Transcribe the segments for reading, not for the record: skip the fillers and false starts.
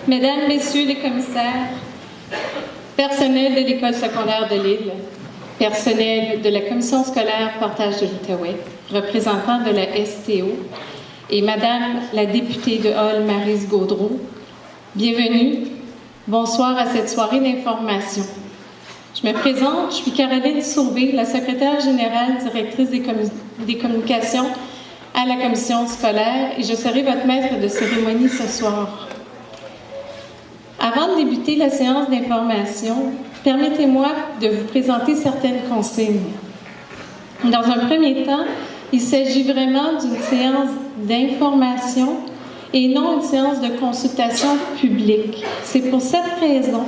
Mesdames, Messieurs les commissaires, personnel de l'École secondaire de Lille, personnel de la Commission scolaire Portage de l'Outaouais, représentants de la STO et Madame la députée de Hall, Maryse Gaudreault, bienvenue. Bonsoir à cette soirée d'information. Je me présente, je suis Caroline Sauvé, la secrétaire générale directrice des communications à la commission scolaire et je serai votre maître de cérémonie ce soir. Avant de débuter la séance d'information, permettez-moi de vous présenter certaines consignes. Dans un premier temps, il s'agit vraiment d'une séance d'information et non une séance de consultation publique. C'est pour cette raison,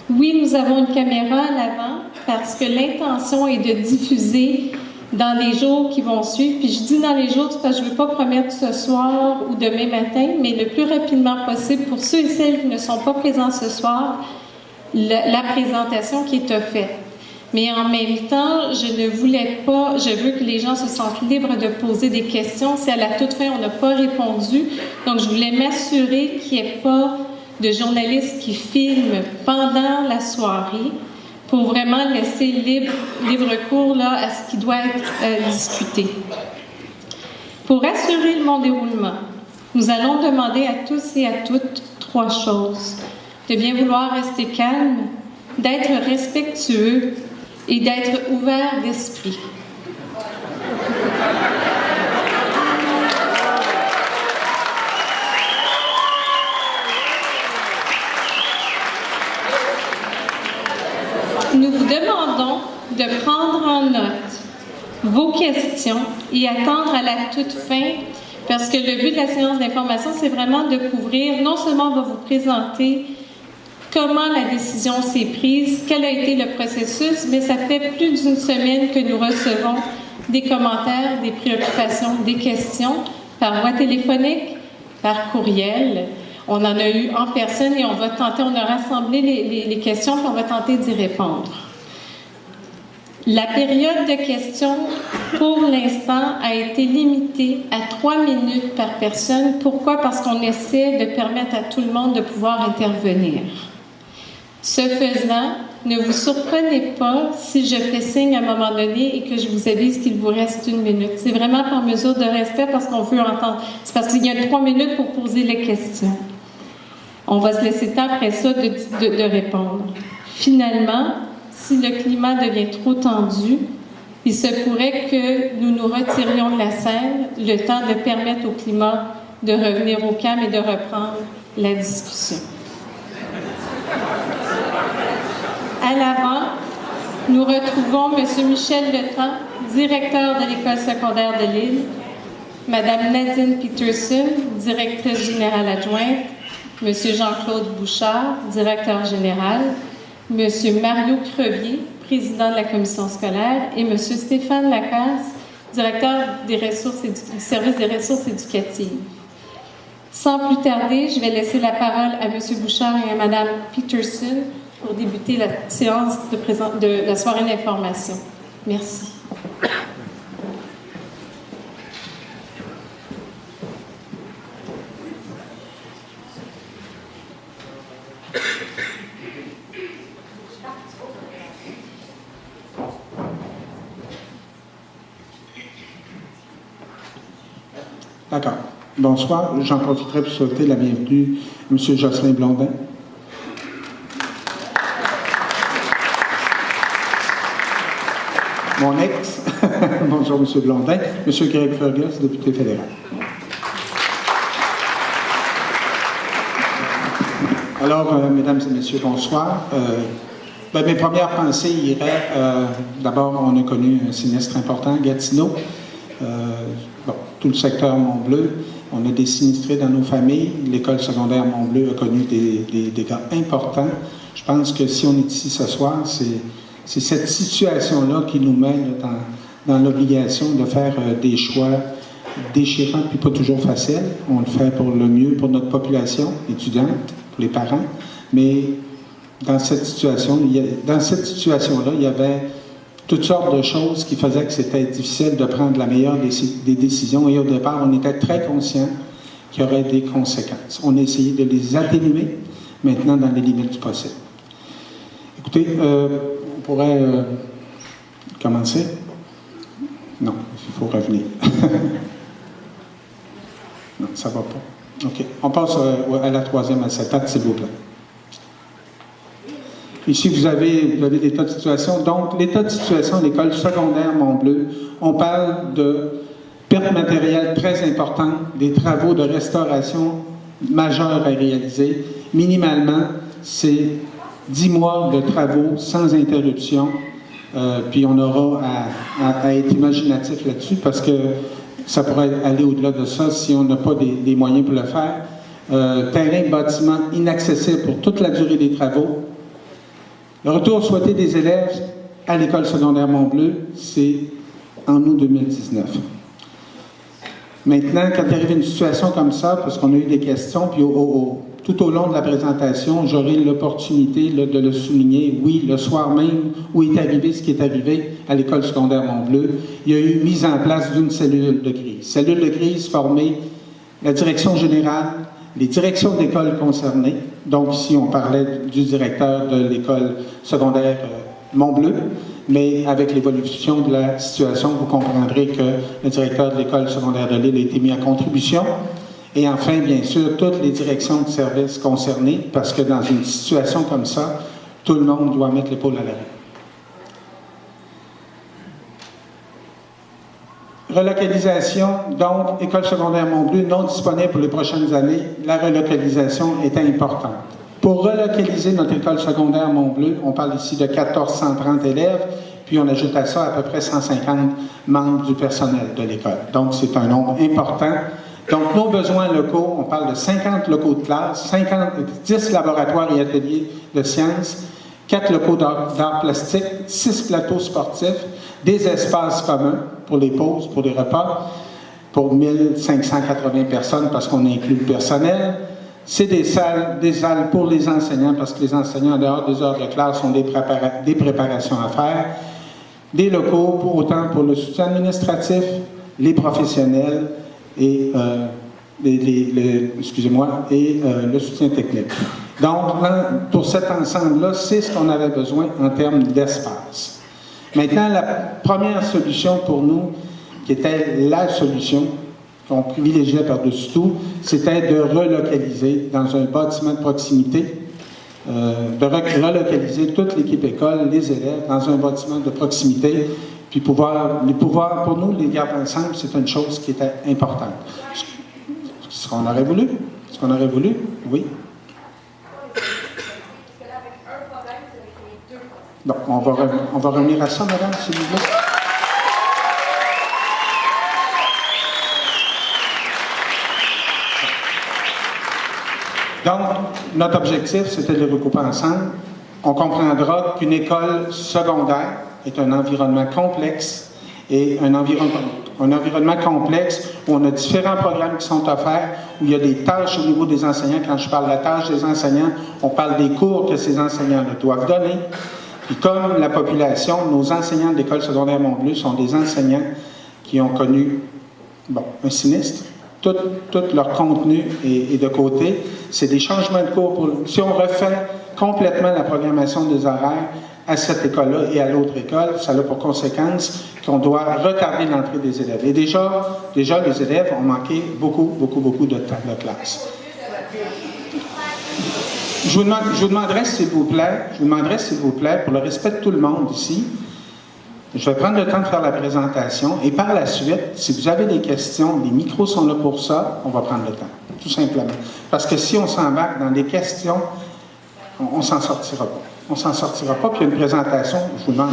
oui, nous avons une caméra à l'avant parce que l'intention est de diffuser dans les jours qui vont suivre. Puis je dis dans les jours parce que je ne veux pas promettre ce soir ou demain matin, mais le plus rapidement possible pour ceux et celles qui ne sont pas présents ce soir, la présentation qui est offerte. Mais en même temps, je veux que les gens se sentent libres de poser des questions. Si à la toute fin, on n'a pas répondu, donc je voulais m'assurer qu'il n'y ait pas de journalistes qui filment pendant la soirée pour vraiment laisser libre cours là, à ce qui doit être discuté. Pour assurer le bon déroulement, nous allons demander à tous et à toutes 3 choses. De bien vouloir rester calme, d'être respectueux et d'être ouvert d'esprit. Nous vous demandons de prendre en note vos questions et attendre à la toute fin, parce que le but de la séance d'information, c'est vraiment de couvrir, non seulement on va vous présenter comment la décision s'est prise, quel a été le processus, mais ça fait plus d'une semaine que nous recevons des commentaires, des préoccupations, des questions par voie téléphonique, par courriel. On en a eu en personne et on a rassemblé les questions et on va tenter d'y répondre. La période de questions, pour l'instant, a été limitée à 3 minutes par personne. Pourquoi? Parce qu'on essaie de permettre à tout le monde de pouvoir intervenir. Ce faisant, ne vous surprenez pas si je fais signe à un moment donné et que je vous avise qu'il vous reste 1 minute. C'est vraiment par mesure de respect parce qu'on veut entendre. C'est parce qu'il y a 3 minutes pour poser les questions. On va se laisser le temps après ça de répondre. Finalement, si le climat devient trop tendu, il se pourrait que nous nous retirions de la scène, le temps de permettre au climat de revenir au calme et de reprendre la discussion. À l'avant, nous retrouvons M. Michel Letang, directeur de l'École secondaire de Lille, Mme Nadine Peterson, directrice générale adjointe, M. Jean-Claude Bouchard, directeur général, M. Mario Crevier, président de la commission scolaire, et M. Stéphane Lacasse, directeur du service des ressources éducatives. Sans plus tarder, je vais laisser la parole à M. Bouchard et à Mme Peterson pour débuter la séance de la soirée d'information. Merci. D'accord. Bonsoir. J'en profiterai pour souhaiter la bienvenue à M. Jocelyn Blondin. Mon ex. Bonjour, M. Blondin. M. Greg Fergus, député fédéral. Alors, mesdames et messieurs, bonsoir. Mes premières pensées iraient, d'abord, on a connu un sinistre important, Gatineau. Tout le secteur Mont-Bleu. On a des sinistrés dans nos familles. L'école secondaire Mont-Bleu a connu des dégâts importants. Je pense que si on est ici ce soir, c'est cette situation-là qui nous met dans l'obligation de faire des choix déchirants puis pas toujours faciles. On le fait pour le mieux pour notre population étudiante, pour les parents. Mais dans cette situation-là, il y avait toutes sortes de choses qui faisaient que c'était difficile de prendre la meilleure des décisions. Et au départ, on était très conscients qu'il y aurait des conséquences. On a essayé de les atténuer, maintenant dans les limites du possible. Écoutez, on pourrait commencer? Non, il faut revenir. Non, ça ne va pas. OK. On passe à la troisième acétate, s'il vous plaît. Ici, vous avez l'état de situation. Donc, l'état de situation de l'école secondaire Mont-Bleu, on parle de pertes matérielles très importantes, des travaux de restauration majeurs à réaliser. Minimalement, c'est 10 mois de travaux sans interruption. Puis on aura à être imaginatif là-dessus parce que ça pourrait aller au-delà de ça si on n'a pas des moyens pour le faire. Terrain, bâtiment inaccessible pour toute la durée des travaux. Le retour souhaité des élèves à l'école secondaire Mont-Bleu, c'est en août 2019. Maintenant, quand arrive une situation comme ça, parce qu'on a eu des questions, puis tout au long de la présentation, j'aurai l'opportunité de le souligner. Oui, le soir même où est arrivé ce qui est arrivé à l'école secondaire Mont-Bleu, il y a eu mise en place d'une cellule de crise. Cellule de crise formée la direction générale, les directions d'école concernées. Donc ici, on parlait du directeur de l'école secondaire Mont-Bleu, mais avec l'évolution de la situation, vous comprendrez que le directeur de l'école secondaire de Lille a été mis en contribution. Et enfin, bien sûr, toutes les directions de services concernées, parce que dans une situation comme ça, tout le monde doit mettre l'épaule à l'arrêt. Relocalisation, donc, école secondaire Mont-Bleu non disponible pour les prochaines années. La relocalisation est importante. Pour relocaliser notre école secondaire Mont-Bleu, on parle ici de 1430 élèves, puis on ajoute à ça à peu près 150 membres du personnel de l'école. Donc, c'est un nombre important. Donc, nos besoins locaux, on parle de 50 locaux de classe, 10 laboratoires et ateliers de sciences, 4 locaux d'art plastique, 6 plateaux sportifs, des espaces communs pour les pauses, pour les repas, pour 1580 personnes parce qu'on inclut le personnel. C'est des salles pour les enseignants parce que les enseignants, en dehors des heures de classe, ont des préparations à faire. Des locaux, autant pour le soutien administratif, les professionnels, et le soutien technique. Donc, pour cet ensemble-là, c'est ce qu'on avait besoin en termes d'espace. Maintenant, la première solution pour nous, qui était la solution qu'on privilégiait par-dessus tout, c'était de relocaliser dans un bâtiment de proximité, de relocaliser toute l'équipe école, les élèves, dans un bâtiment de proximité. Puis pour nous, les gardes ensemble, c'est une chose qui était importante. Ce qu'on aurait voulu? Ce qu'on aurait voulu? Oui. Donc, on va revenir à ça, madame, s'il vous plaît. Donc, notre objectif, c'était de les regrouper ensemble. On comprendra qu'une école secondaire est un environnement complexe et un environnement complexe où on a différents programmes qui sont offerts, où il y a des tâches au niveau des enseignants. Quand je parle de la tâche des enseignants, on parle des cours que ces enseignants doivent donner. Puis comme la population, nos enseignants de l'école secondaire Mont-Bleu sont des enseignants qui ont connu un sinistre. Tout leur contenu est de côté. C'est des changements de cours. Si on refait complètement la programmation des horaires à cette école-là et à l'autre école, ça a pour conséquence qu'on doit retarder l'entrée des élèves. Et déjà, les élèves ont manqué beaucoup de temps de classe. Je vous demanderai, s'il vous plaît, pour le respect de tout le monde ici, je vais prendre le temps de faire la présentation et par la suite, si vous avez des questions, les micros sont là pour ça, on va prendre le temps, tout simplement. Parce que si on s'embarque dans des questions, on ne s'en sortira pas. On ne s'en sortira pas, puis il y a une présentation, je vous demande.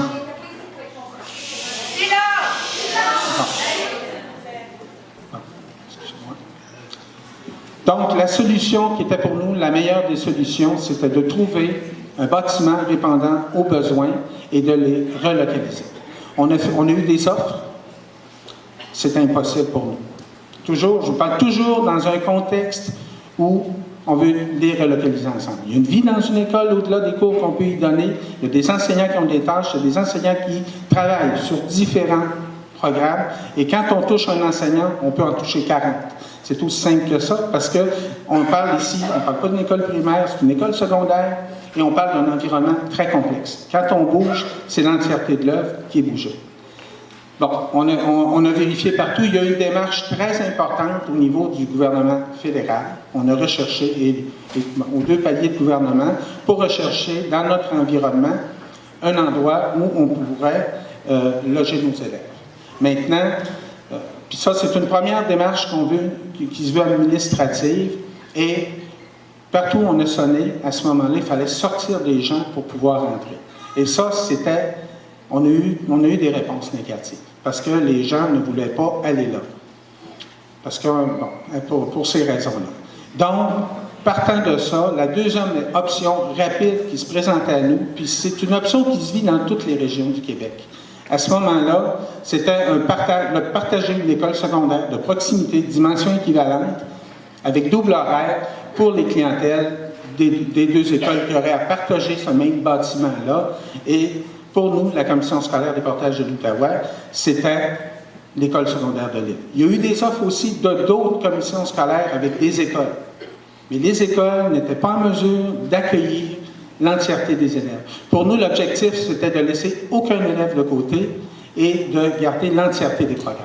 Donc, la solution qui était pour nous la meilleure des solutions, c'était de trouver un bâtiment répondant aux besoins et de les relocaliser. On a eu des offres, c'est impossible pour nous. Je vous parle toujours dans un contexte où on veut les relocaliser ensemble. Il y a une vie dans une école au-delà des cours qu'on peut y donner. Il y a des enseignants qui ont des tâches, il y a des enseignants qui travaillent sur différents programmes. Et quand on touche un enseignant, on peut en toucher 40. C'est aussi simple que ça, parce qu'on parle ici, on ne parle pas d'une école primaire, c'est une école secondaire, et on parle d'un environnement très complexe. Quand on bouge, c'est l'entièreté de l'œuvre qui est bougée. Bon, on a vérifié partout. Il y a eu une démarche très importante au niveau du gouvernement fédéral. On a recherché, aux deux paliers de gouvernement, pour rechercher dans notre environnement un endroit où on pourrait loger nos élèves. Maintenant, puis ça, c'est une première démarche qu'on veut, qui se veut administrative, et partout où on a sonné, à ce moment-là, il fallait sortir des gens pour pouvoir entrer. Et ça, c'était, on a eu des réponses négatives, parce que les gens ne voulaient pas aller là. Parce que, bon, pour ces raisons-là. Donc, partant de ça, la deuxième option rapide qui se présentait à nous, puis c'est une option qui se vit dans toutes les régions du Québec. À ce moment-là, c'était partager une école secondaire de proximité, dimension équivalente, avec double horaire pour les clientèles des deux écoles qui auraient à partager ce même bâtiment-là. Et pour nous, la Commission scolaire des portages de l'Outaouais, c'était l'école secondaire de l'île. Il y a eu des offres aussi d'autres commissions scolaires avec des écoles. Mais les écoles n'étaient pas en mesure d'accueillir l'entièreté des élèves. Pour nous, l'objectif, c'était de laisser aucun élève de côté et de garder l'entièreté des programmes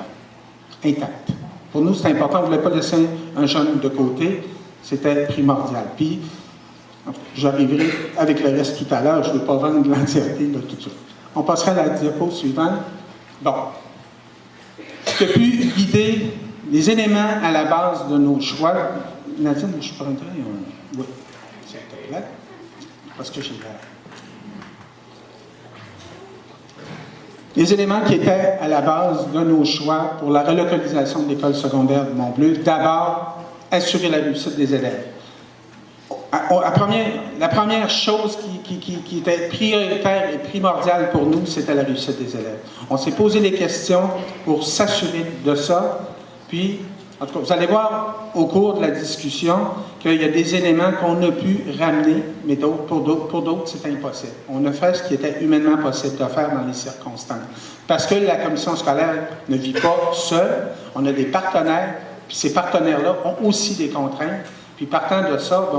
intacts. Pour nous, c'est important, on ne voulait pas laisser un jeune de côté, c'était primordial. Puis, j'arriverai avec le reste tout à l'heure, je ne veux pas vendre l'entièreté de tout ça. On passera à la diapo suivante. Bon. Ce qui a pu guider les éléments à la base de nos choix. Nadine, je prendrais oui, s'il te plaît. Parce que j'ai les éléments qui étaient à la base de nos choix pour la relocalisation de l'école secondaire de Mont-Bleu, d'abord, assurer la réussite des élèves. La première chose qui était prioritaire et primordiale pour nous, c'était la réussite des élèves. On s'est posé des questions pour s'assurer de ça, puis en tout cas, vous allez voir au cours de la discussion qu'il y a des éléments qu'on a pu ramener, mais pour d'autres, c'est impossible. On a fait ce qui était humainement possible de faire dans les circonstances. Parce que la commission scolaire ne vit pas seule, on a des partenaires, puis ces partenaires-là ont aussi des contraintes, puis partant de ça,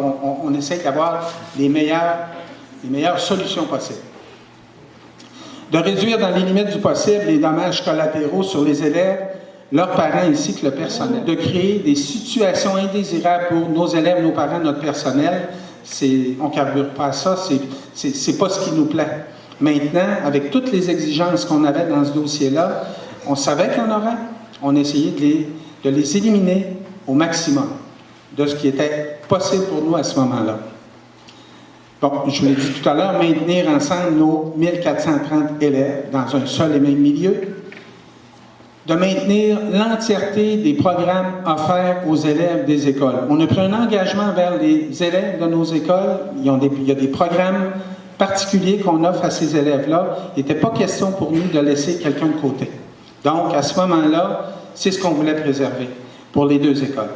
on essaie d'avoir les meilleures solutions possibles. De réduire dans les limites du possible les dommages collatéraux sur les élèves, leurs parents ainsi que le personnel. De créer des situations indésirables pour nos élèves, nos parents, notre personnel, on ne carbure pas à ça, c'est pas ce qui nous plaît. Maintenant, avec toutes les exigences qu'on avait dans ce dossier-là, on savait qu'il y en aurait, on essayait de les éliminer au maximum de ce qui était possible pour nous à ce moment-là. Bon, je vous l'ai dit tout à l'heure, maintenir ensemble nos 1430 élèves dans un seul et même milieu, de maintenir l'entièreté des programmes offerts aux élèves des écoles. On a pris un engagement vers les élèves de nos écoles. Il y a des programmes particuliers qu'on offre à ces élèves-là. Il n'était pas question pour nous de laisser quelqu'un de côté. Donc, à ce moment-là, c'est ce qu'on voulait préserver pour les deux écoles.